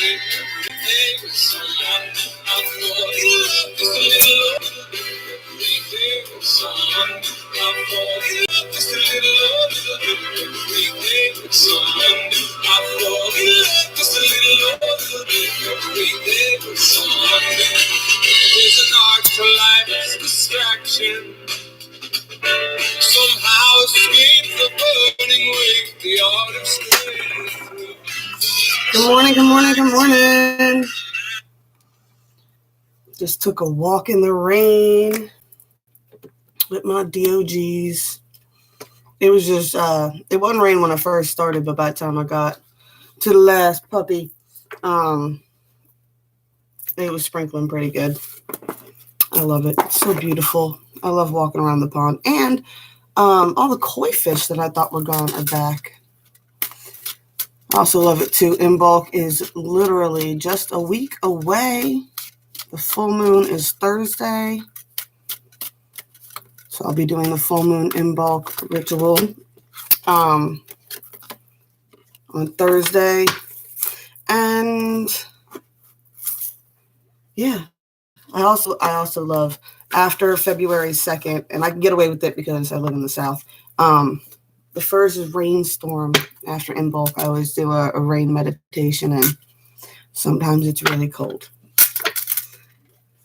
day with someone I fall in love just a little. Every day with someone I fall in love just a little. Every day with someone I fall in love just a little. Every day with someone. There's an art to life's distraction. Somehow escape the burning wake, the art of staying. Good morning, good morning, good morning. Just took a walk in the rain with my DOGs. It was just, it wasn't rain when I first started, but by the time I got to the last puppy, it was sprinkling pretty good. I love it. It's so beautiful. I love walking around the pond. And all the koi fish that I thought were gone are back. I also love it too. Imbolc is literally just a week away. The full moon is Thursday. So I'll be doing the full moon Imbolc ritual on Thursday. And yeah, I also love after February 2nd, and I can get away with it because I live in the South. The first is rainstorm after Imbolc. I always do a rain meditation, and sometimes it's really cold.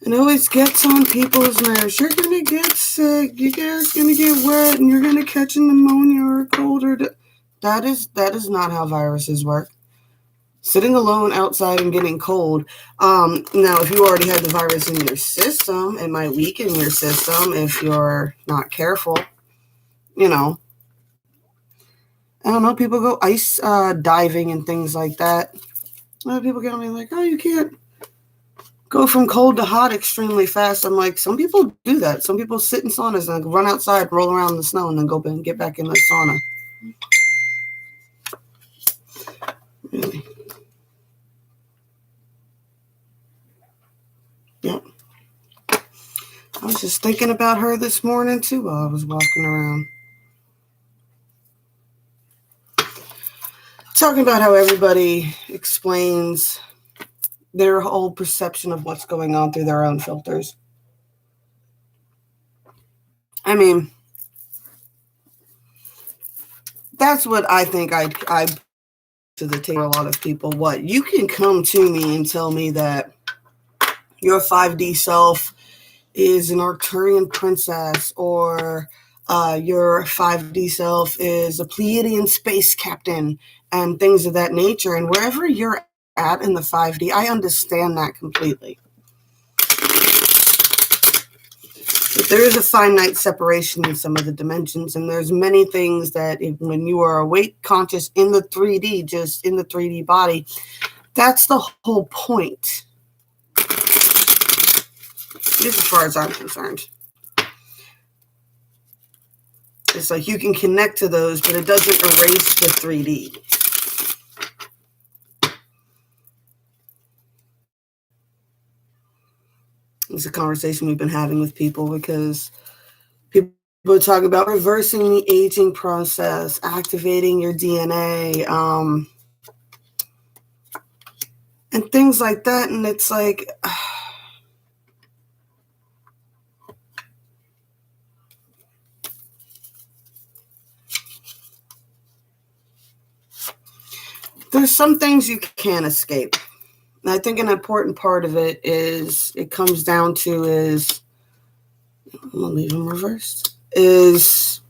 And it always gets on people's nerves. You're going to get sick. Your hair's going to get wet, and you're going to catch a pneumonia or a cold. That is not how viruses work. Sitting alone outside and getting cold. Now, if you already had the virus in your system, it might weaken your system if you're not careful. You know. I don't know, people go ice diving and things like that. A lot of people get on me like, oh, you can't go from cold to hot extremely fast. I'm like, some people do that. Some people sit in saunas and run outside, roll around in the snow, and then go and get back in the sauna. Really. Yep. I was just thinking about her this morning, too, while I was walking around. Talking about how everybody explains their whole perception of what's going on through their own filters. I mean, that's what I think I to the table. A lot of people, what you can come to me and tell me that your 5D self is an Arcturian princess, or your 5D self is a Pleiadian space captain, and things of that nature. And wherever you're at in the 5D, I understand that completely. But there is a finite separation in some of the dimensions, and there's many things that when you are awake, conscious in the 3D, just in the 3D body, that's the whole point. As far as I'm concerned. It's like you can connect to those, but it doesn't erase the 3D. It's a conversation we've been having with people because people talk about reversing the aging process, activating your DNA, and things like that. And it's like, there's some things you can't escape. And I think an important part of it is, it comes down to is, I'm going to leave them reversed, is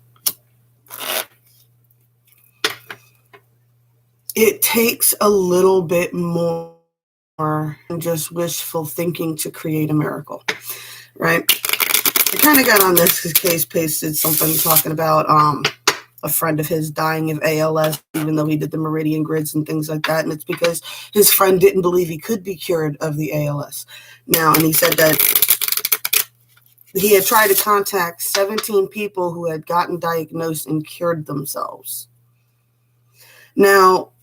it takes a little bit more than just wishful thinking to create a miracle, right? I kind of got on this because Case pasted something talking about a friend of his dying of ALS, even though he did the meridian grids and things like that. And it's because his friend didn't believe he could be cured of the ALS. Now, and he said that he had tried to contact 17 people who had gotten diagnosed and cured themselves. Now,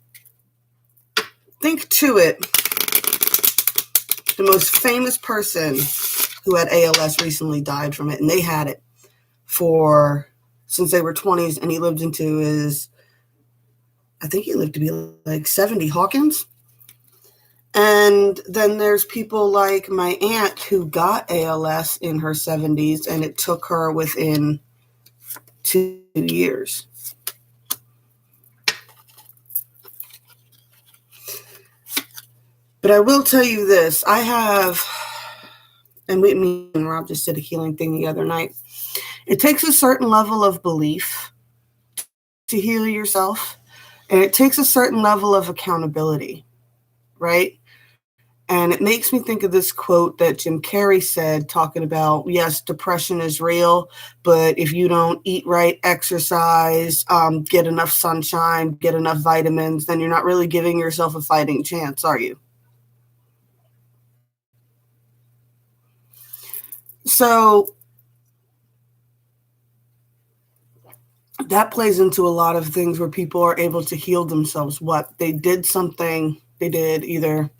think to it, the most famous person who had ALS recently died from it, and they had it since they were 20s, and he lived into his, I think he lived to be like 70, Hawkins. And then there's people like my aunt who got ALS in her 70s, and it took her within 2 years. But I will tell you this. I have, and me and Rob just did a healing thing the other night. It takes a certain level of belief to heal yourself, and it takes a certain level of accountability, right? And it makes me think of this quote that Jim Carrey said, talking about, yes, depression is real, but if you don't eat right, exercise, get enough sunshine, get enough vitamins, then you're not really giving yourself a fighting chance, are you? So that plays into a lot of things where people are able to heal themselves. What they did something, they did either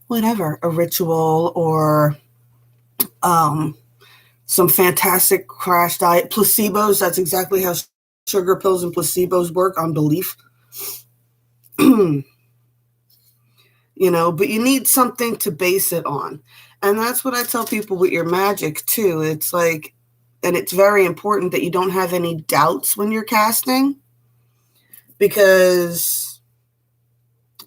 whatever, a ritual or some fantastic crash diet, placebos. That's exactly how sugar pills and placebos work, on belief. But you need something to base it on. And that's what I tell people with your magic too. It's like, and it's very important that you don't have any doubts when you're casting, because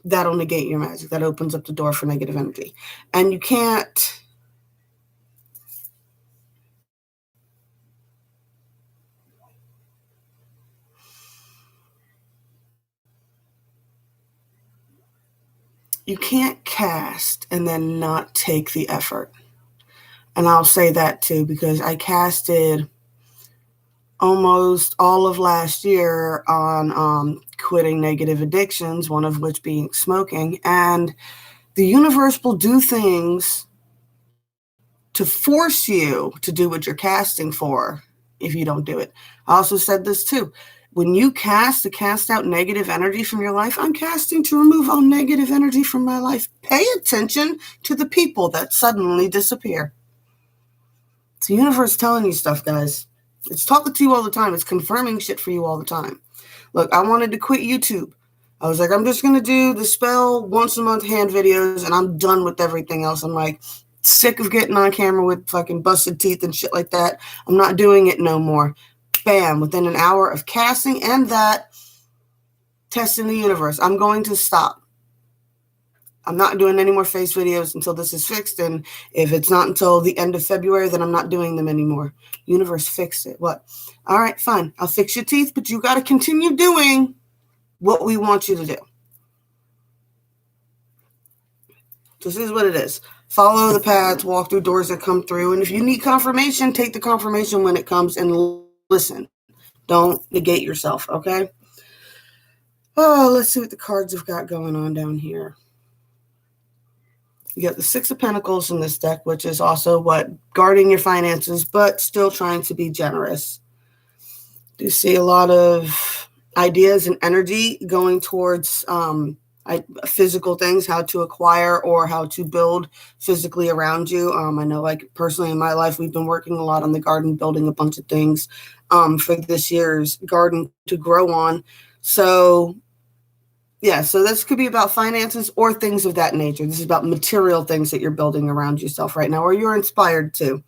that'll negate your magic. That opens up the door for negative energy. And you can't, cast and then not take the effort. And I'll say that too, because I casted almost all of last year on quitting negative addictions, one of which being smoking. And the universe will do things to force you to do what you're casting for if you don't do it. I also said this too. When you cast to cast out negative energy from your life, I'm casting to remove all negative energy from my life. Pay attention to the people that suddenly disappear. It's the universe telling you stuff, guys. It's talking to you all the time. It's confirming shit for you all the time. Look, I wanted to quit YouTube. I was like, I'm just going to do the spell once a month hand videos, and I'm done with everything else. I'm like, sick of getting on camera with fucking busted teeth and shit like that. I'm not doing it no more. Bam, within an hour of casting and that, testing the universe, I'm going to stop. I'm not doing any more face videos until this is fixed. And if it's not until the end of February, then I'm not doing them anymore. Universe, fix it. What? All right, fine. I'll fix your teeth, but you got to continue doing what we want you to do. This is what it is. Follow the paths, walk through doors that come through. And if you need confirmation, take the confirmation when it comes and listen. Don't negate yourself, okay? Oh, let's see what the cards have got going on down here. You got the Six of Pentacles in this deck, which is also guarding your finances, but still trying to be generous. You see a lot of ideas and energy going towards physical things, how to acquire or how to build physically around you. I know, like personally in my life, we've been working a lot on the garden, building a bunch of things for this year's garden to grow on. So yeah, so this could be about finances or things of that nature. This is about material things that you're building around yourself right now, or you're inspired to.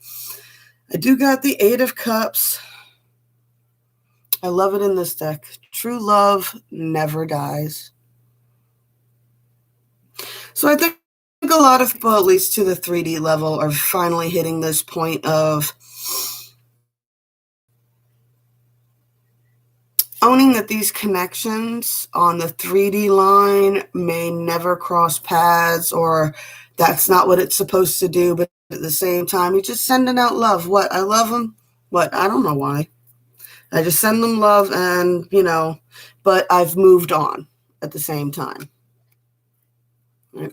I do got the Eight of Cups. I love it in this deck. True love never dies. So I think a lot of people, at least to the 3D level, are finally hitting this point of owning that these connections on the 3D line may never cross paths, or that's not what it's supposed to do. But at the same time, you're just sending out love. What? I love them. What? I don't know why. I just send them love and, but I've moved on at the same time. Right?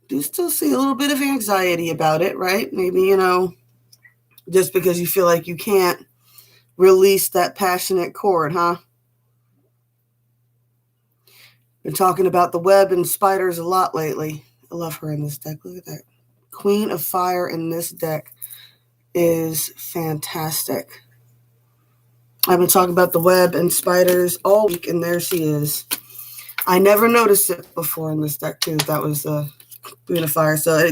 Do still see a little bit of anxiety about it, right? Maybe, just because you feel like you can't release that passionate chord, huh? Been talking about the web and spiders a lot lately. I love her in this deck. Look at that. Queen of Fire in this deck is fantastic. I've been talking about the web and spiders all week, and there she is. I never noticed it before in this deck, too. That was the Queen of Fire. So,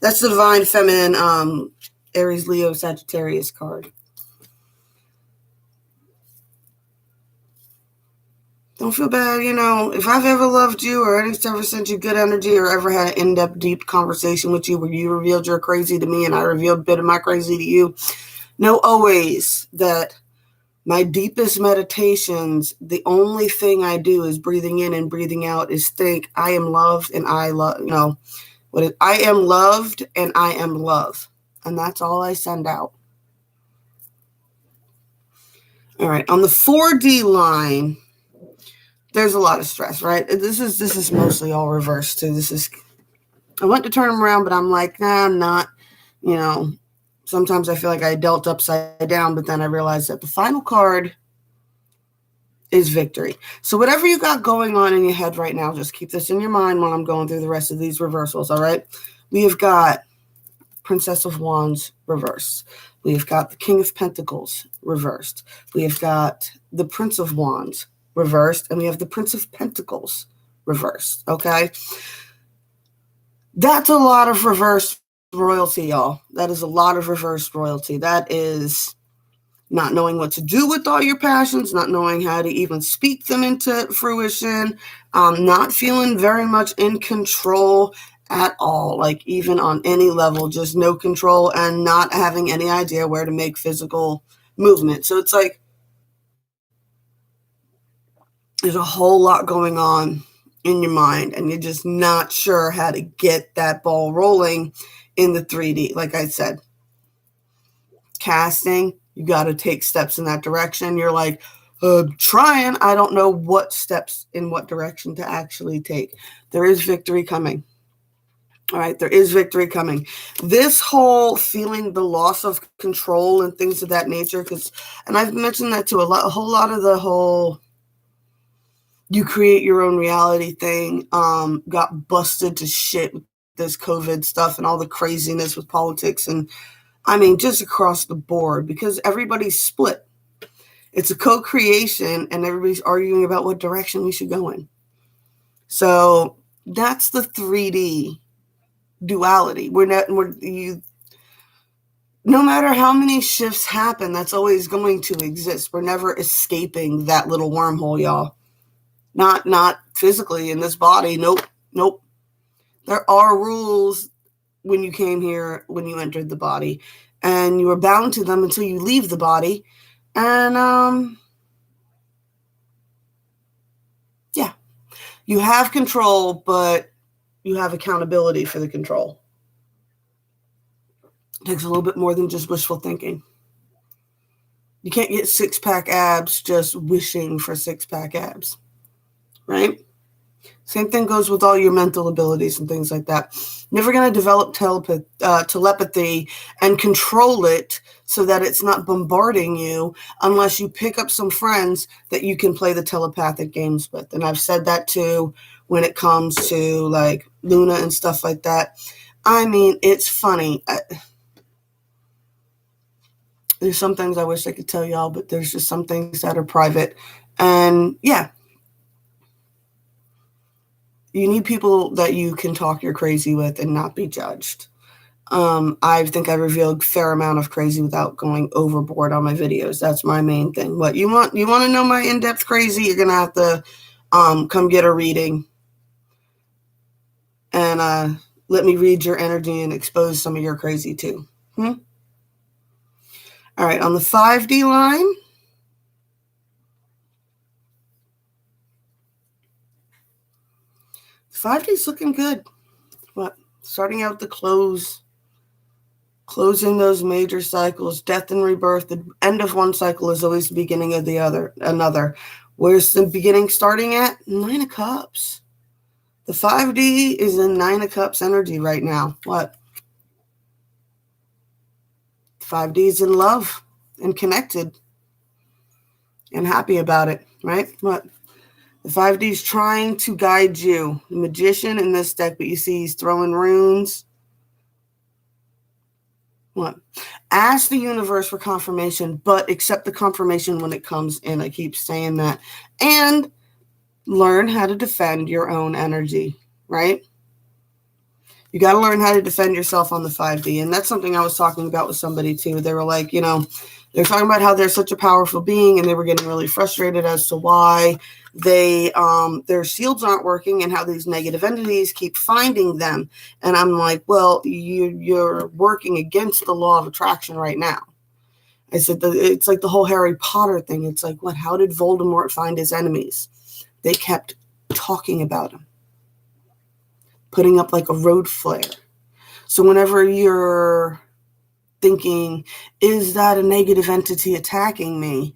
that's the Divine Feminine Aries, Leo, Sagittarius card. Don't feel bad, if I've ever loved you or ever sent you good energy or ever had an in-depth, deep conversation with you where you revealed your crazy to me and I revealed a bit of my crazy to you, know always that my deepest meditations, the only thing I do is breathing in and breathing out is think I am loved and I love, I am loved and I am love. And that's all I send out. All right. On the 4D line, there's a lot of stress, right? This is mostly all reversed too. I went to turn them around, but I'm like, nah, I'm not. Sometimes I feel like I dealt upside down, but then I realized that the final card is victory. So whatever you got going on in your head right now, just keep this in your mind when I'm going through the rest of these reversals, all right? We have got Princess of Wands reversed. We have got the King of Pentacles reversed. We have got the Prince of Wands reversed, and we have the Prince of Pentacles reversed, okay? That's a lot of reversed royalty, y'all. That is a lot of reversed royalty. That is not knowing what to do with all your passions, not knowing how to even speak them into fruition, not feeling very much in control at all, like even on any level, just no control and not having any idea where to make physical movement. So it's like there's a whole lot going on in your mind and you're just not sure how to get that ball rolling in the 3D. Like I said, casting, you got to take steps in that direction. You're like, trying. I don't know what steps in what direction to actually take. There is victory coming. All right, there is victory coming. This whole feeling the loss of control and things of that nature, and I've mentioned that too, a whole lot of the whole you create your own reality thing got busted to shit with this COVID stuff and all the craziness with politics and I mean, just across the board because everybody's split. It's a co-creation and everybody's arguing about what direction we should go in. So that's the 3D duality. No matter how many shifts happen, that's always going to exist. We're never escaping that little wormhole, y'all. Not physically in this body. Nope. There are rules when you came here, when you entered the body, and you are bound to them until you leave the body. And yeah, you have control, but you have accountability for the control. It takes a little bit more than just wishful thinking. You can't get six-pack abs just wishing for six-pack abs, right? Same thing goes with all your mental abilities and things like that. Never going to develop telepathy and control it so that it's not bombarding you unless you pick up some friends that you can play the telepathic games with. And I've said that too when it comes to like Luna and stuff like that. I mean, it's funny. There's some things I wish I could tell y'all, but there's just some things that are private. And yeah. You need people that you can talk your crazy with and not be judged. I think I revealed a fair amount of crazy without going overboard on my videos. That's my main thing. What you want to know my in-depth crazy, you're going to have to come get a reading and let me read your energy and expose some of your crazy too. All right, on the 5D line, is looking good. What? Starting out the closing those major cycles, death and rebirth. The end of one cycle is always the beginning of another. Where's the beginning starting at? 9 of Cups. The 5D is in 9 of Cups energy right now. What? 5D is in love and connected and happy about it, right? What? The 5D is trying to guide you. The Magician in this deck, but you see he's throwing runes. What? Ask the universe for confirmation, but accept the confirmation when it comes in. I keep saying that. And learn how to defend your own energy, right? You got to learn how to defend yourself on the 5D. And that's something I was talking about with somebody too. They were like, they're talking about how they're such a powerful being, and they were getting really frustrated as to why their shields aren't working and how these negative entities keep finding them. And I'm like, well, you're working against the law of attraction right now. I said, it's like the whole Harry Potter thing. It's like, what? How did Voldemort find his enemies? They kept talking about him, putting up like a road flare. So whenever you're thinking, is that a negative entity attacking me?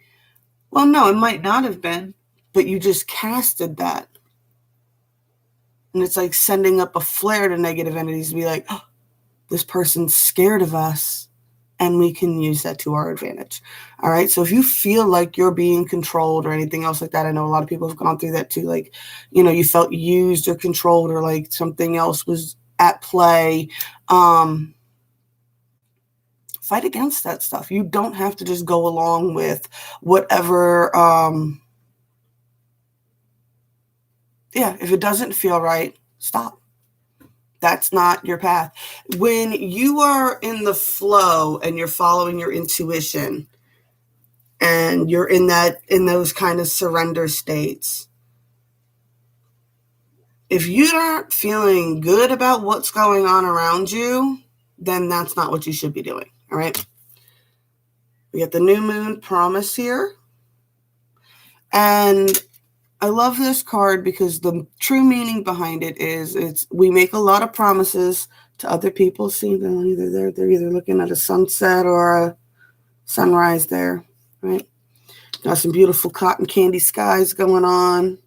Well, no, it might not have been, but you just casted that. And it's like sending up a flare to negative entities to be like, oh, this person's scared of us. And we can use that to our advantage. All right. So if you feel like you're being controlled or anything else like that, I know a lot of people have gone through that too. Like, you felt used or controlled, or like something else was at play. Fight against that stuff. You don't have to just go along with whatever. If it doesn't feel right, stop. That's not your path. When you are in the flow and you're following your intuition and you're in those kind of surrender states, if you aren't feeling good about what's going on around you, then that's not what you should be doing. All right. We get the new moon promise here. And I love this card because the true meaning behind it is we make a lot of promises to other people. See, they're either looking at a sunset or a sunrise there, right? Got some beautiful cotton candy skies going on.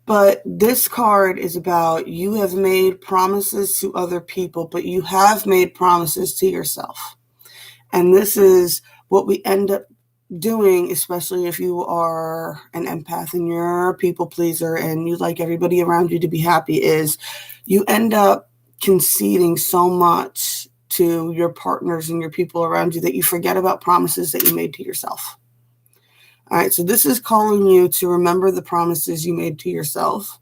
But this card is about you have made promises to other people, but you have made promises to yourself. And this is what we end up doing, especially if you are an empath and you're a people pleaser and you like everybody around you to be happy, is you end up conceding so much to your partners and your people around you that you forget about promises that you made to yourself. All right, so this is calling you to remember the promises you made to yourself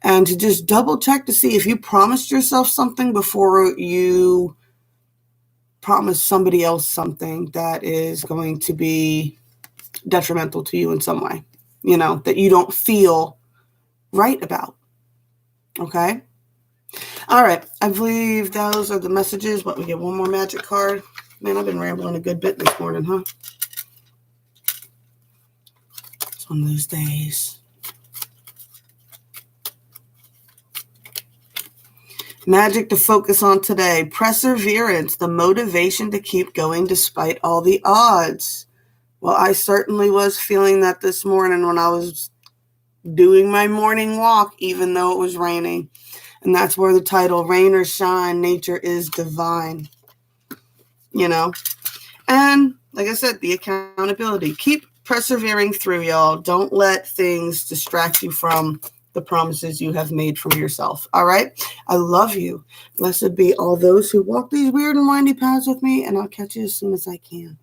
and to just double check to see if you promised yourself something before you promise somebody else something that is going to be detrimental to you in some way, that you don't feel right about. Okay. All right. I believe those are the messages. But we get one more magic card. Man, I've been rambling a good bit this morning, huh? It's one of those days. Magic to focus on today. Perseverance, the motivation to keep going despite all the odds. Well, I certainly was feeling that this morning when I was doing my morning walk, even though it was raining. And that's where the title, Rain or Shine, Nature is Divine. And like I said, the accountability. Keep persevering through, y'all. Don't let things distract you from the promises you have made from yourself. All right. I love you. Blessed be all those who walk these weird and windy paths with me, and I'll catch you as soon as I can.